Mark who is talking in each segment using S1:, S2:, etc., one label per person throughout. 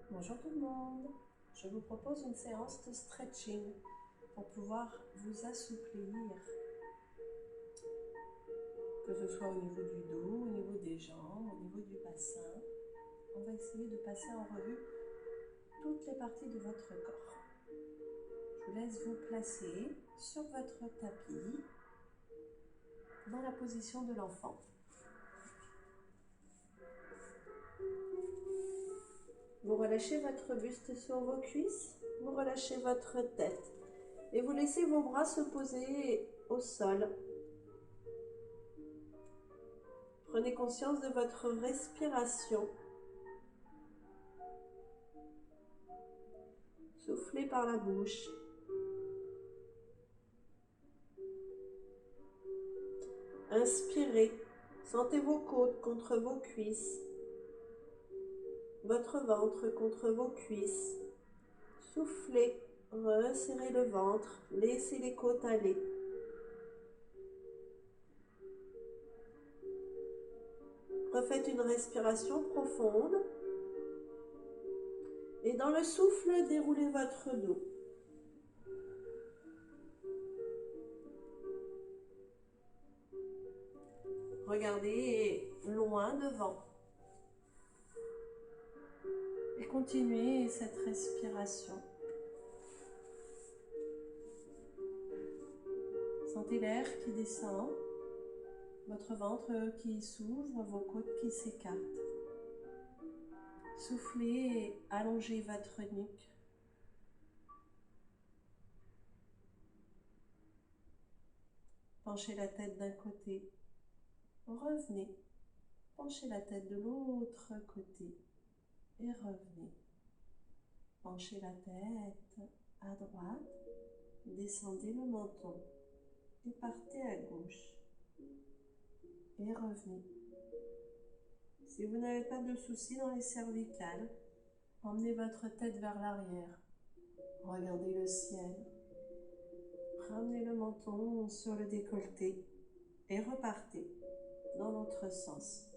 S1: Bonjour tout le monde, je vous propose une séance de stretching pour pouvoir vous assouplir, que ce soit au niveau du dos, au niveau des jambes, au niveau du bassin. On va essayer de passer en revue toutes les parties de votre corps. Je vous laisse vous placer sur votre tapis dans la position de l'enfant. Vous relâchez votre buste sur vos cuisses, vous relâchez votre tête et vous laissez vos bras se poser au sol. Prenez conscience de votre respiration. Soufflez par la bouche. Inspirez. Sentez vos côtes contre vos cuisses. Votre ventre contre vos cuisses. Soufflez. Resserrez le ventre. Laissez les côtes aller. Refaites une respiration profonde. Et dans le souffle, déroulez votre dos. Regardez loin devant. Et continuez cette respiration. Sentez l'air qui descend, votre ventre qui s'ouvre, vos côtes qui s'écartent. Soufflez et allongez votre nuque. Penchez la tête d'un côté. Revenez. Penchez la tête de l'autre côté. Et revenez. Penchez la tête à droite. Descendez le menton. Et partez à gauche. Et revenez. Si vous n'avez pas de soucis dans les cervicales, emmenez votre tête vers l'arrière. Regardez le ciel. Ramenez le menton sur le décolleté et repartez dans l'autre sens.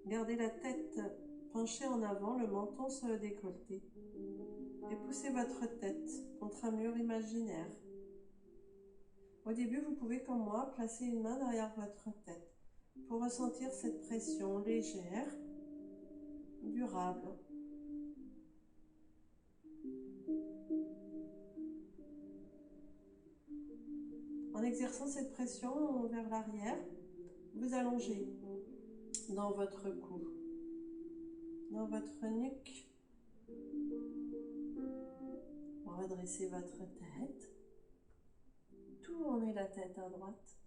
S1: Gardez la tête penchée en avant, le menton sur le décolleté. Et poussez votre tête contre un mur imaginaire. Au début, vous pouvez, comme moi, placer une main derrière votre tête pour ressentir cette pression légère, durable. En exerçant cette pression vers l'arrière, vous allongez dans votre cou, dans votre nuque. Redressez votre tête. Tournez la tête à droite.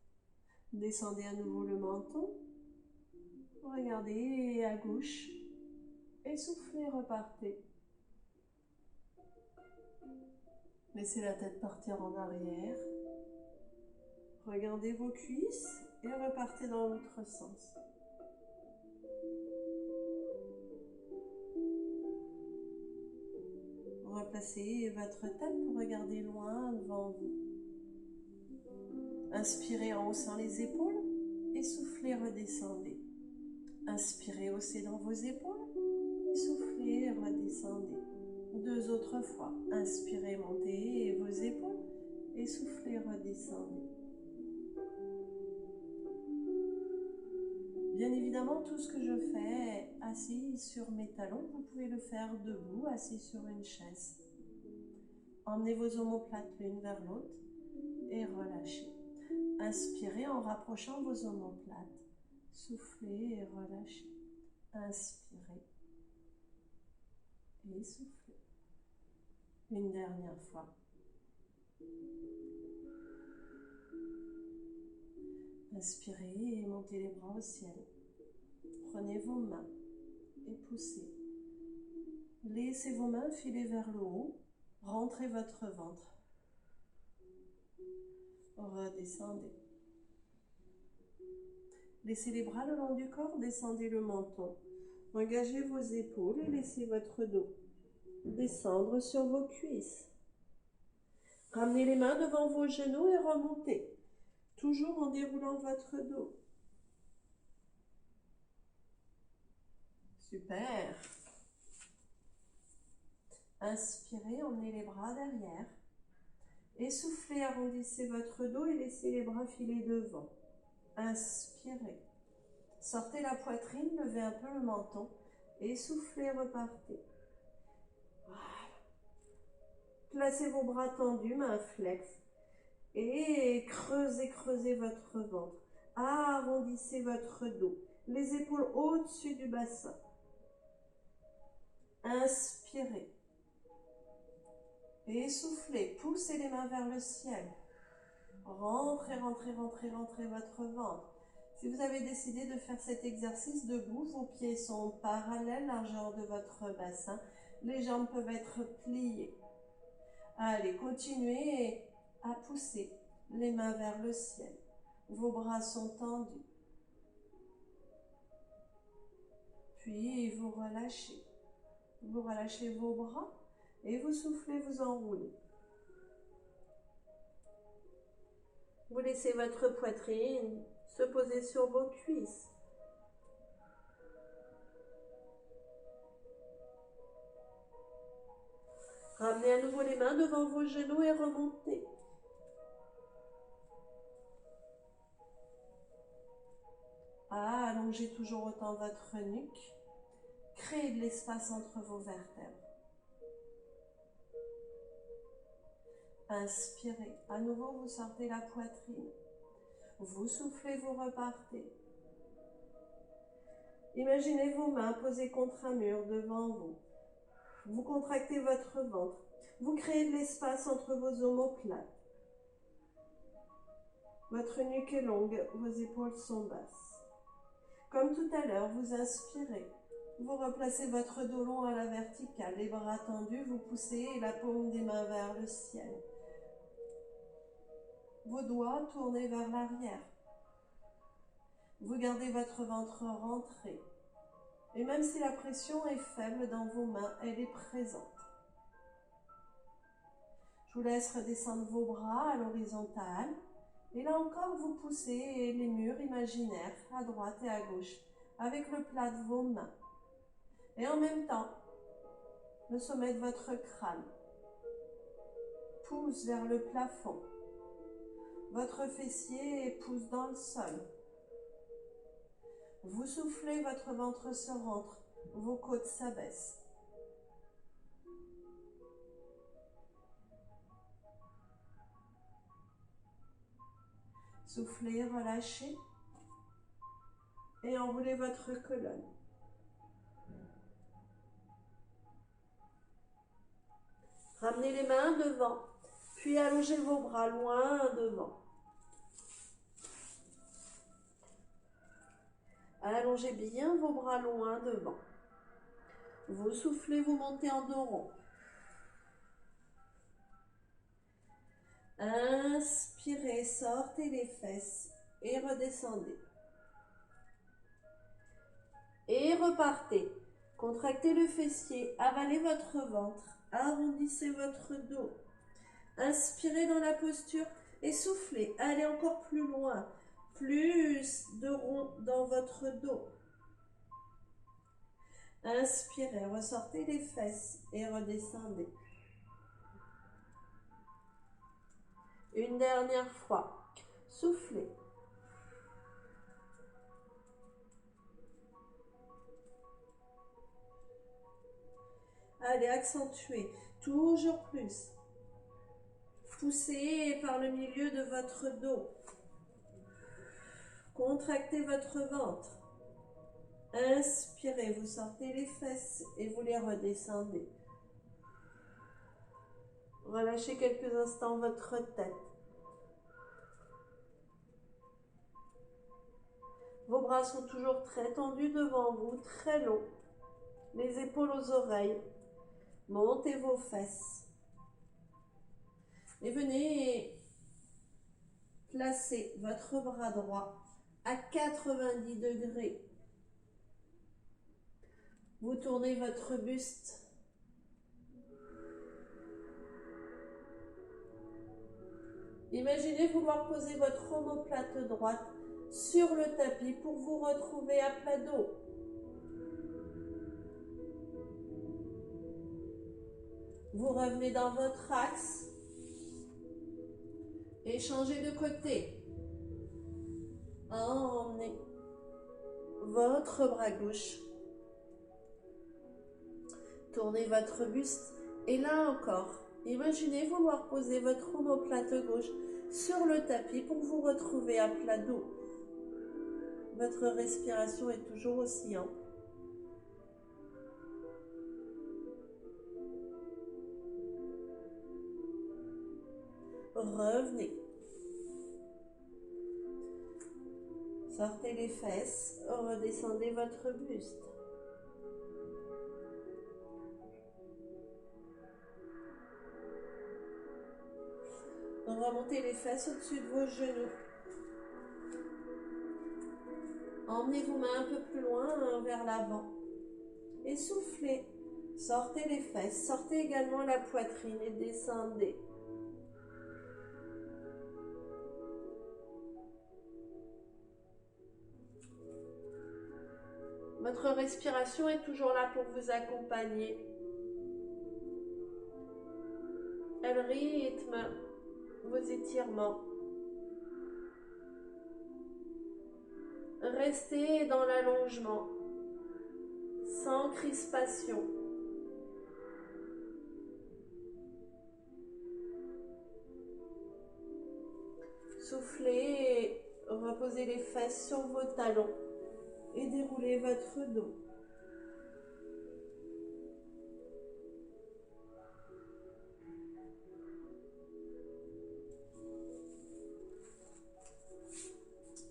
S1: Descendez à nouveau le menton. Regardez à gauche. Et soufflez, repartez. Laissez la tête partir en arrière. Regardez vos cuisses et repartez dans l'autre sens. Replacez votre tête pour regarder loin devant vous. Inspirez en haussant les épaules et soufflez, redescendez. Inspirez, haussez dans vos épaules et soufflez, redescendez. 2 autres fois. Inspirez, montez vos épaules et soufflez, redescendez. Bien évidemment, tout ce que je fais assis sur mes talons, vous pouvez le faire debout, assis sur une chaise. Emmenez vos omoplates l'une vers l'autre et relâchez. Inspirez en rapprochant vos omoplates. Soufflez et relâchez. Inspirez et soufflez. Une dernière fois. Inspirez et montez les bras au ciel. Prenez vos mains et poussez. Laissez vos mains filer vers le haut. Rentrez votre ventre. Redescendez. Laissez les bras le long du corps, descendez le menton. Engagez vos épaules et laissez votre dos descendre sur vos cuisses. Ramenez les mains devant vos genoux et remontez. toujours en déroulant votre dos. Super. Inspirez, emmenez les bras derrière. Essoufflez, arrondissez votre dos et laissez les bras filer devant. Inspirez. Sortez la poitrine, levez un peu le menton. Essoufflez, repartez. Voilà. Placez vos bras tendus, mains flex. Et creusez, creusez votre ventre. Arrondissez votre dos. Les épaules au-dessus du bassin. Inspirez. Et essoufflez. Poussez les mains vers le ciel. Rentrez, rentrez, rentrez, rentrez votre ventre. Si vous avez décidé de faire cet exercice debout, vos pieds sont parallèles, largeur de votre bassin. Les jambes peuvent être pliées. Allez, continuez à pousser les mains vers le ciel. Vos bras sont tendus. Puis vous relâchez. Vous relâchez vos bras et vous soufflez, vous enroulez. Vous laissez votre poitrine se poser sur vos cuisses. Ramenez à nouveau les mains devant vos genoux et remontez. Allongez toujours autant votre nuque. Créez de l'espace entre vos vertèbres. Inspirez. À nouveau, vous sortez la poitrine. Vous soufflez, vous repartez. Imaginez vos mains posées contre un mur devant vous. Vous contractez votre ventre. Vous créez de l'espace entre vos omoplates. Votre nuque est longue, vos épaules sont basses. Comme tout à l'heure, vous inspirez. Vous replacez votre dos long à la verticale, les bras tendus, vous poussez la paume des mains vers le ciel. Vos doigts tournés vers l'arrière. Vous gardez votre ventre rentré. Et même si la pression est faible dans vos mains, elle est présente. Je vous laisse redescendre vos bras à l'horizontale. Et là encore, vous poussez les murs imaginaires à droite et à gauche avec le plat de vos mains. Et en même temps, le sommet de votre crâne pousse vers le plafond. Votre fessier pousse dans le sol. Vous soufflez, votre ventre se rentre, vos côtes s'abaissent. Soufflez, relâchez et enroulez votre colonne. Ramenez les mains devant, puis allongez vos bras loin devant. Allongez bien vos bras loin devant. Vous soufflez, vous montez en dos rond. Inspirez, sortez les fesses et redescendez. Et repartez. Contractez le fessier, avalez votre ventre, arrondissez votre dos. Inspirez dans la posture et soufflez. Allez encore plus loin. Plus de rond dans votre dos. Inspirez, ressortez les fesses et redescendez. Une dernière fois. Soufflez. Allez, accentuez. Toujours plus. Poussez par le milieu de votre dos. Contractez votre ventre. Inspirez, vous sortez les fesses et vous les redescendez. Relâchez quelques instants votre tête. Vos bras sont toujours très tendus devant vous, très longs. Les épaules aux oreilles. Montez vos fesses. Et venez placer votre bras droit à 90 degrés. Vous tournez votre buste. Imaginez vouloir poser votre omoplate droite sur le tapis pour vous retrouver à plat dos. Vous revenez dans votre axe et changez de côté. Emmenez votre bras gauche. Tournez votre buste et là encore, imaginez vouloir poser votre omoplate gauche sur le tapis pour vous retrouver à plat dos. Votre respiration est toujours aussi ample. Revenez. Sortez les fesses, redescendez votre buste. Remontez les fesses au-dessus de vos genoux. Emmenez vos mains un peu plus loin vers l'avant. Et soufflez. Sortez les fesses, sortez également la poitrine et descendez. Votre respiration est toujours là pour vous accompagner. Elle rythme vos étirements. Restez dans l'allongement, sans crispation. Soufflez et reposez les fesses sur vos talons et déroulez votre dos.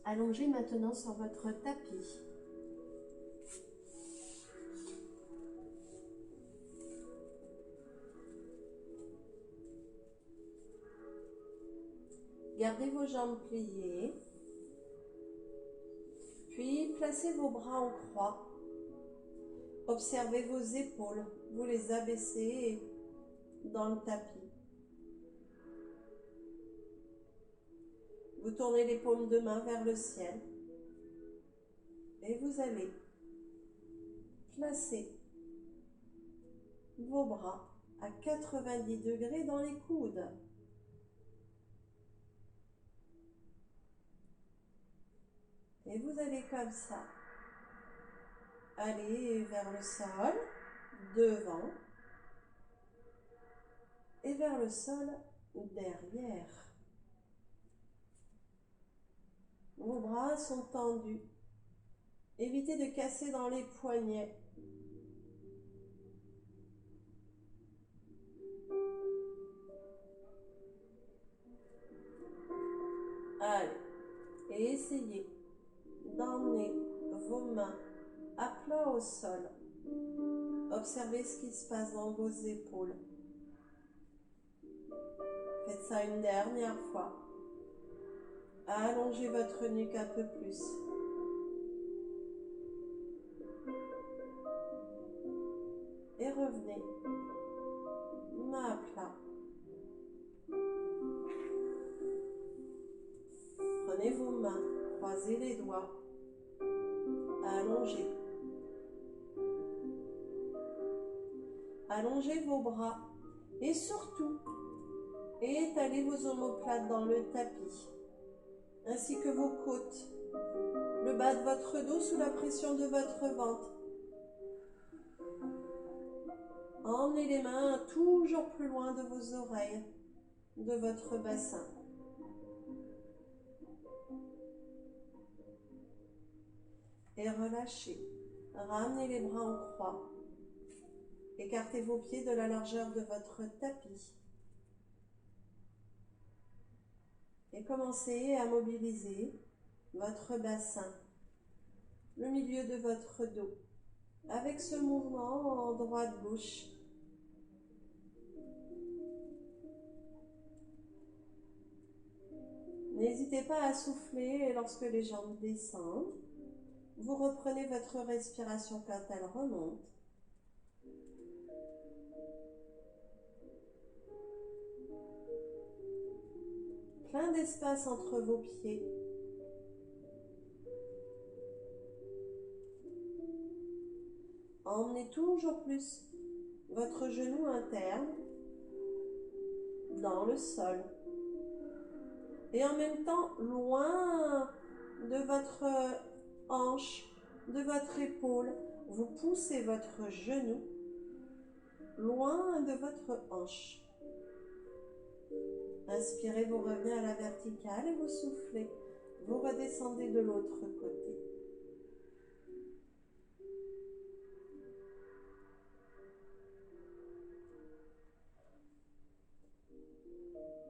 S1: Allongez maintenant sur votre tapis. Gardez vos jambes pliées. Puis placez vos bras en croix. Observez vos épaules. Vous les abaissez dans le tapis. Vous tournez les paumes de main vers le ciel. Et vous allez placer vos bras à 90 degrés dans les coudes. Et vous allez comme ça aller vers le sol, devant, et vers le sol, derrière. Vos bras sont tendus. Évitez de casser dans les poignets. Allez, et essayez d'emmener vos mains à plat au sol. Observez ce qui se passe dans vos épaules. Faites ça une dernière fois. Allongez votre nuque un peu plus. Et revenez. Main à plat. Prenez vos mains, croisez les doigts. Allongez. Allongez vos bras et surtout, étalez vos omoplates dans le tapis, ainsi que vos côtes, le bas de votre dos sous la pression de votre ventre. Emmenez les mains toujours plus loin de vos oreilles, de votre bassin. Et relâchez. Ramenez les bras en croix. Écartez vos pieds de la largeur de votre tapis. Et commencez à mobiliser votre bassin, le milieu de votre dos, avec ce mouvement en droite-gauche. N'hésitez pas à souffler lorsque les jambes descendent. Vous reprenez votre respiration quand elle remonte. plein d'espace entre vos pieds. Emmenez toujours plus votre genou interne dans le sol. Et en même temps, loin de votre hanche, de votre épaule, vous poussez votre genou loin de votre hanche. Inspirez, vous revenez à la verticale et vous soufflez. Vous redescendez de l'autre côté.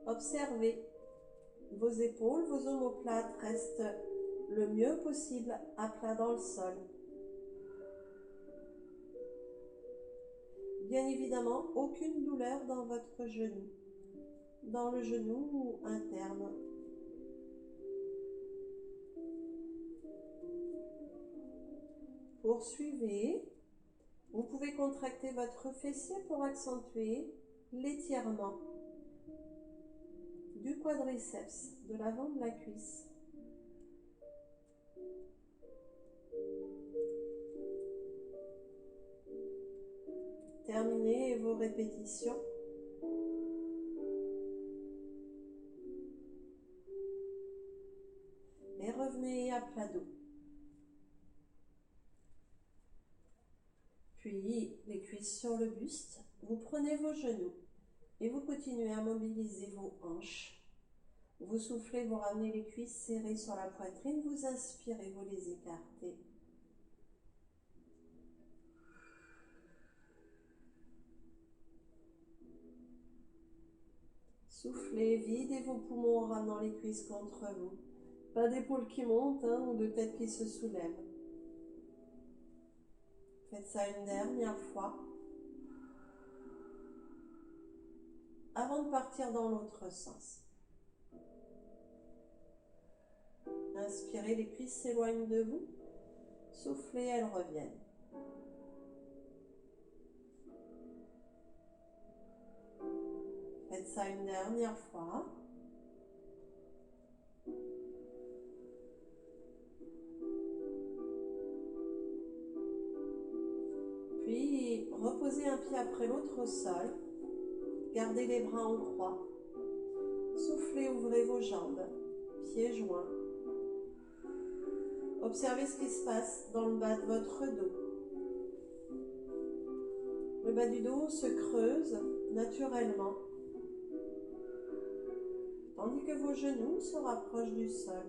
S1: Observez vos épaules, vos omoplates restent le mieux possible à plat dans le sol. Bien évidemment, aucune douleur dans votre genou, dans le genou interne. Poursuivez. Vous pouvez contracter votre fessier pour accentuer l'étirement du quadriceps, de l'avant de la cuisse. Terminez vos répétitions. Et revenez à plat dos. Puis les cuisses sur le buste. Vous prenez vos genoux et vous continuez à mobiliser vos hanches. Vous soufflez, vous ramenez les cuisses serrées sur la poitrine. Vous inspirez, vous les écartez. Soufflez, videz vos poumons en ramenant les cuisses contre vous. Pas d'épaules qui montent ou de tête qui se soulèvent. Faites ça une dernière fois. Avant de partir dans l'autre sens. Inspirez, les cuisses s'éloignent de vous. Soufflez, elles reviennent. Faites ça une dernière fois. Puis, reposez un pied après l'autre au sol. Gardez les bras en croix. Soufflez, ouvrez vos jambes, pieds joints. Observez ce qui se passe dans le bas de votre dos. Le bas du dos se creuse naturellement, tandis que vos genoux se rapprochent du sol.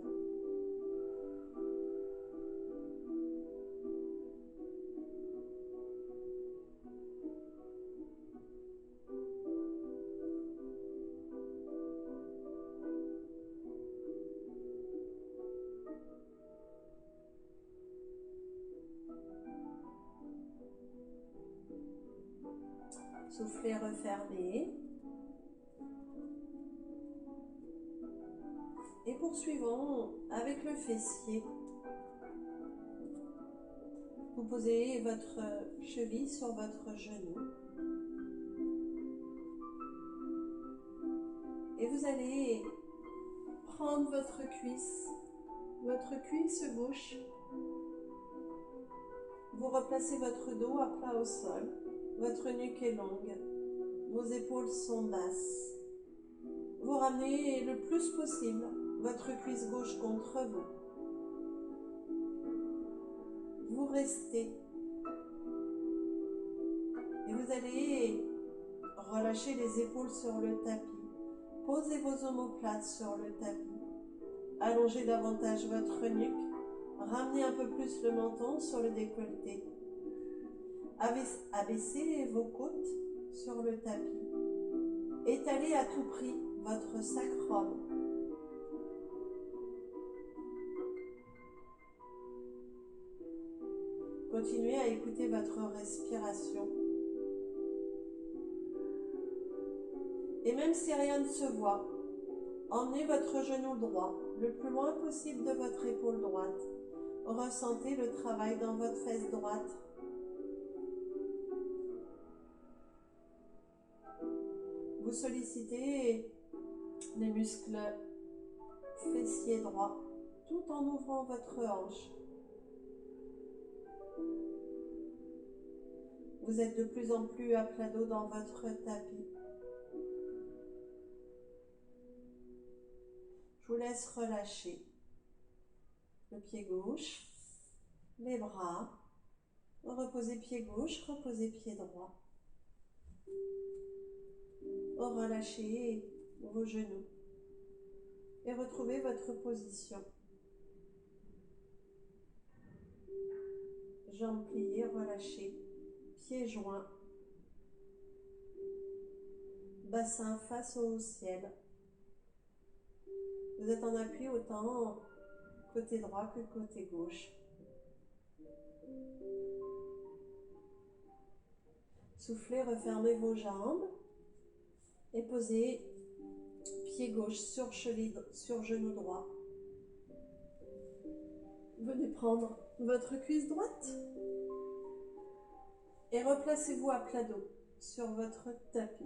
S1: Soufflez, refermez. Et poursuivons avec le fessier. Vous posez votre cheville sur votre genou. Et vous allez prendre votre cuisse gauche. Vous replacez votre dos à plat au sol. Votre nuque est longue. Vos épaules sont basses. Vous ramenez le plus possible votre cuisse gauche contre vous. Vous restez. Et vous allez relâcher les épaules sur le tapis. Posez vos omoplates sur le tapis. Allongez davantage votre nuque. Ramenez un peu plus le menton sur le décolleté. Abaissez vos côtes sur le tapis. Étalez à tout prix votre sacrum. Continuez à écouter votre respiration. Et même si rien ne se voit, emmenez votre genou droit le plus loin possible de votre épaule droite. Ressentez le travail dans votre fesse droite. Vous sollicitez les muscles fessier droit, tout en ouvrant votre hanche. Vous êtes de plus en plus à plat dos dans votre tapis. Je vous laisse relâcher le pied gauche, les bras, reposez pied gauche, reposez pied droit. Relâchez vos genoux et retrouvez votre position. Jambes pliées, relâchées, pieds joints, bassin face au ciel. Vous êtes en appui autant côté droit que côté gauche. Soufflez, refermez vos jambes et posez pied gauche sur genou droit. Venez prendre votre cuisse droite et replacez-vous à plat dos sur votre tapis.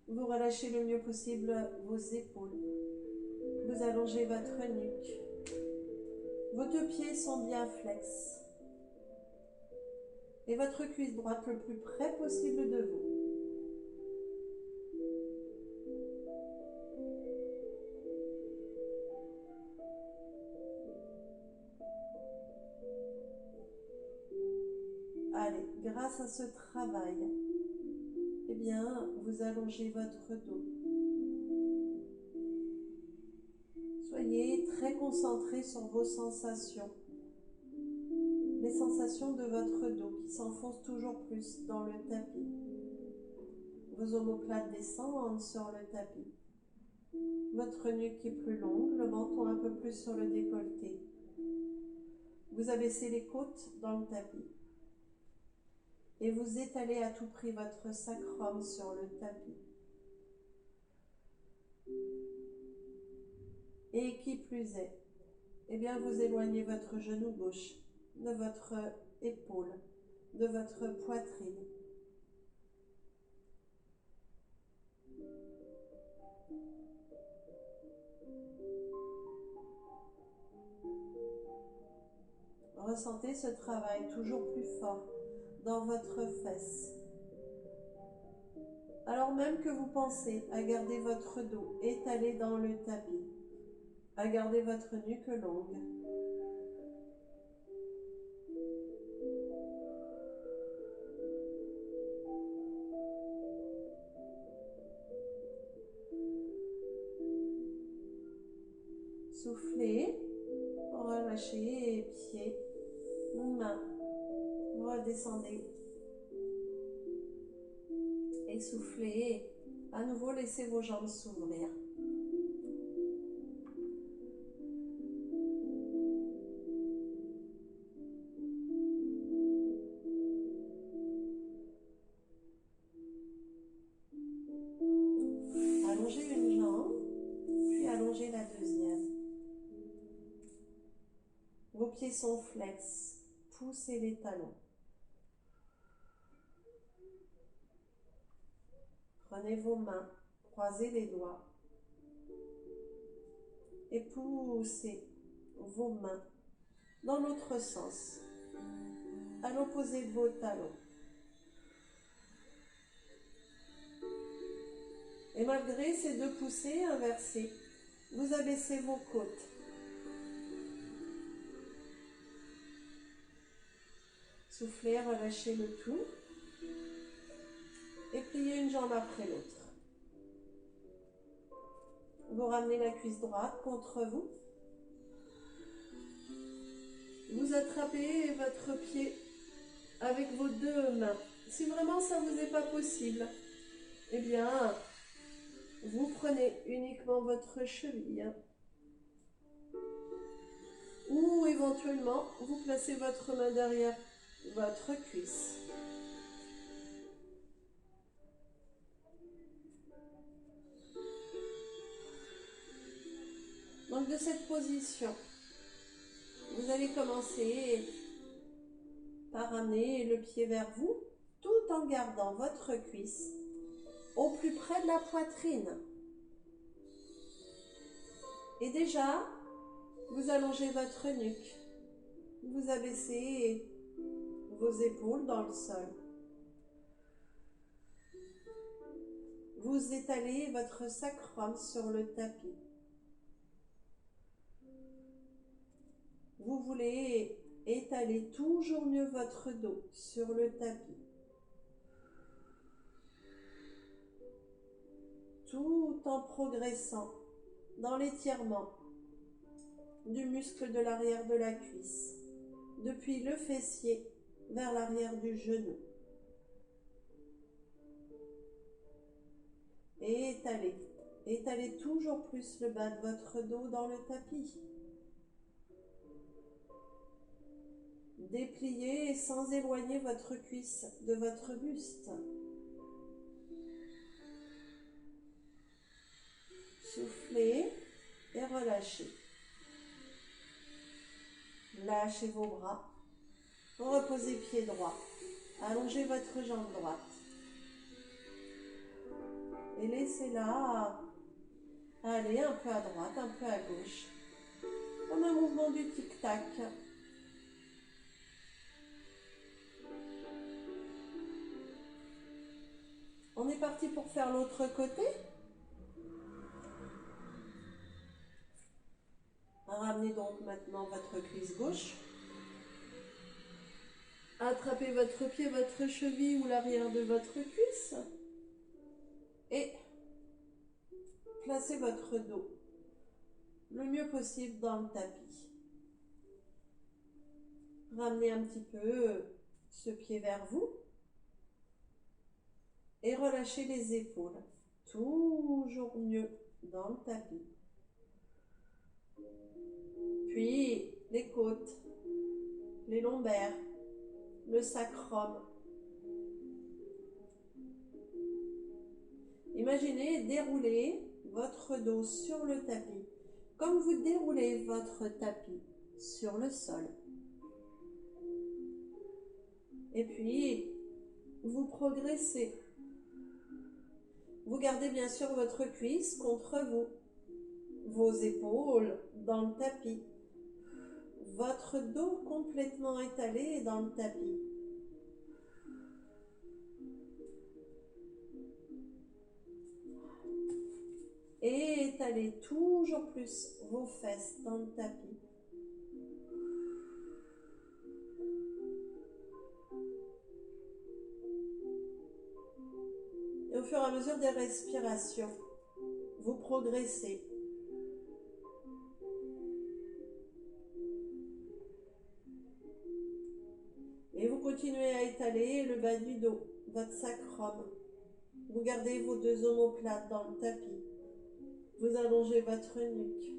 S1: Vous relâchez le mieux possible vos épaules. Vous allongez votre nuque. Vos deux pieds sont bien flex. Et votre cuisse droite le plus près possible de vous. Allez, grâce à ce travail, eh bien, vous allongez votre dos. Soyez très concentré sur vos sensations. Les sensations de votre dos qui s'enfoncent toujours plus dans le tapis. Vos omoplates descendent sur le tapis. Votre nuque est plus longue, le menton un peu plus sur le décolleté. Vous abaissez les côtes dans le tapis. Et vous étalez à tout prix votre sacrum sur le tapis. Et qui plus est, eh bien vous éloignez votre genou gauche de votre épaule, de votre poitrine. Ressentez ce travail toujours plus fort dans votre fesse. Alors même que vous pensez à garder votre dos étalé dans le tapis, à garder votre nuque longue, soufflez, relâchez pieds, mains, redescendez. Et soufflez, à nouveau laissez vos jambes s'ouvrir. Allongez une jambe, puis allongez la deuxième. Vos pieds sont flex, poussez les talons. Prenez vos mains, croisez les doigts et poussez vos mains dans l'autre sens, à l'opposé de vos talons. Et malgré ces deux poussées inversées, vous abaissez vos côtes. Soufflez, relâchez le tout. Et pliez une jambe après l'autre. Vous ramenez la cuisse droite contre vous. Vous attrapez votre pied avec vos deux mains. Si vraiment ça vous est pas possible, eh bien, vous prenez uniquement votre cheville. Ou éventuellement, vous placez votre main derrière votre cuisse. Donc de cette position, vous allez commencer par ramener le pied vers vous, tout en gardant votre cuisse au plus près de la poitrine. Et déjà, vous allongez votre nuque. Vous abaissez vos épaules dans le sol. Vous étalez votre sacrum sur le tapis. Vous voulez étaler toujours mieux votre dos sur le tapis. Tout en progressant dans l'étirement du muscle de l'arrière de la cuisse, depuis le fessier vers l'arrière du genou. Et étalez. Étalez toujours plus le bas de votre dos dans le tapis. Dépliez sans éloigner votre cuisse de votre buste. Soufflez et relâchez. Lâchez vos bras. Reposez pied droit. Allongez votre jambe droite. Et laissez-la aller un peu à droite, un peu à gauche. Comme un mouvement du tic-tac. On est parti pour faire l'autre côté. Ramenez donc maintenant votre cuisse gauche. Attrapez votre pied, votre cheville ou l'arrière de votre cuisse. Et placez votre dos le mieux possible dans le tapis. Ramenez un petit peu ce pied vers vous. Et relâchez les épaules. Toujours mieux dans le tapis. Puis les côtes, les lombaires, le sacrum. Imaginez dérouler votre dos sur le tapis, comme vous déroulez votre tapis sur le sol. Et puis, vous progressez. Vous gardez bien sûr votre cuisse contre vous, vos épaules dans le tapis, votre dos complètement étalé dans le tapis. Et étalez toujours plus vos fesses dans le tapis. Et au fur et à mesure des respirations, vous progressez. Et vous continuez à étaler le bas du dos, votre sacrum. Vous gardez vos deux omoplates dans le tapis. Vous allongez votre nuque.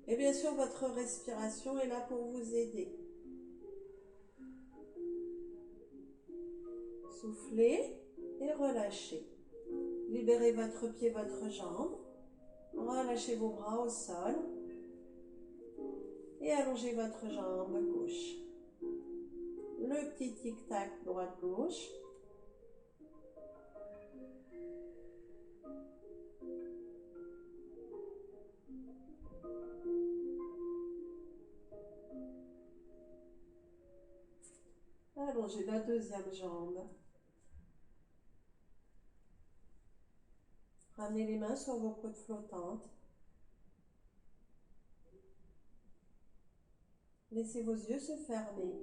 S1: Et bien sûr, votre respiration est là pour vous aider. Soufflez et relâchez. Libérez votre pied, votre jambe. Relâchez vos bras au sol. Et allongez votre jambe gauche. Le petit tic-tac droite-gauche. Allongez la deuxième jambe. Ramenez les mains sur vos côtes flottantes. Laissez vos yeux se fermer.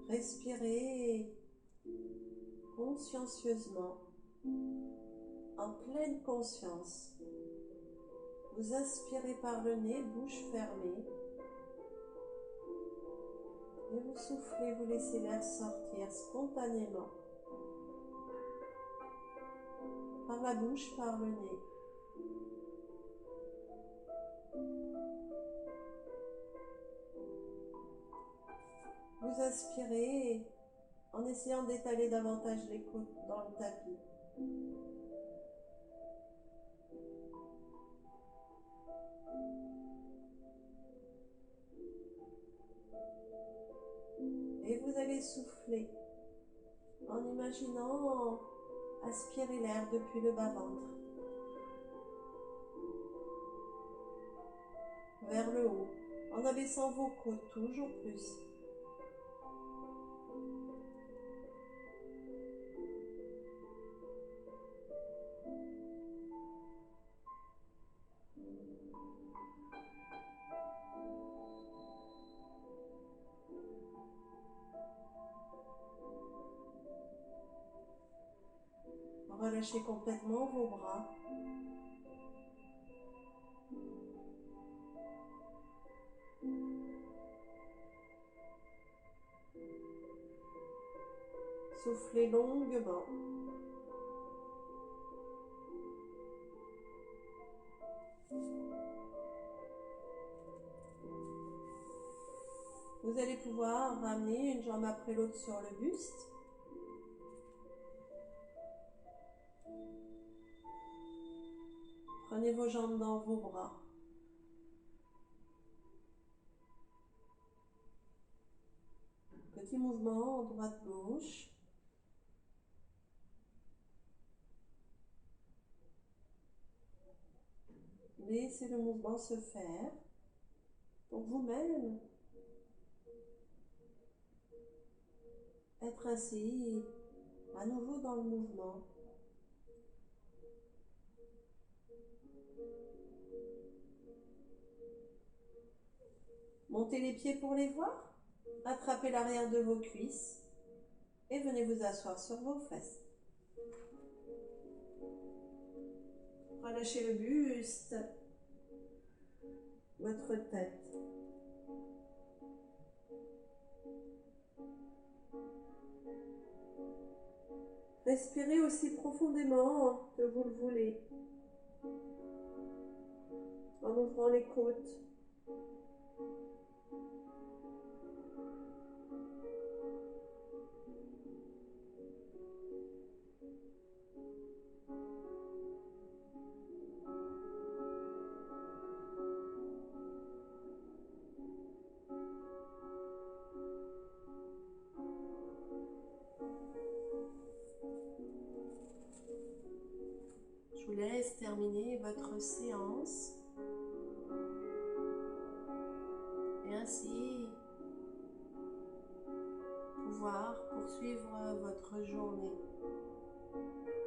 S1: Respirez consciencieusement, en pleine conscience. Vous inspirez par le nez, bouche fermée. Et vous soufflez, vous laissez l'air sortir spontanément. Par la bouche, par le nez. Vous inspirez en essayant d'étaler davantage les côtes dans le tapis. allez souffler en imaginant aspirer l'air depuis le bas-ventre vers le haut, en abaissant vos côtes toujours plus. Relâchez complètement vos bras. Soufflez longuement. Vous allez pouvoir ramener une jambe après l'autre sur le buste. Prenez vos jambes dans vos bras. Petit mouvement droite-gauche. Laissez le mouvement se faire pour vous-même. Être ainsi à nouveau dans le mouvement. Montez les pieds pour les voir. Attrapez l'arrière de vos cuisses et venez vous asseoir sur vos fesses. Relâchez le buste, votre tête. Respirez aussi profondément que vous le voulez, en ouvrant les côtes. Je vous laisse terminer votre séance et ainsi pouvoir poursuivre votre journée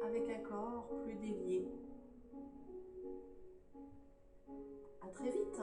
S1: avec un corps plus délié. À très vite.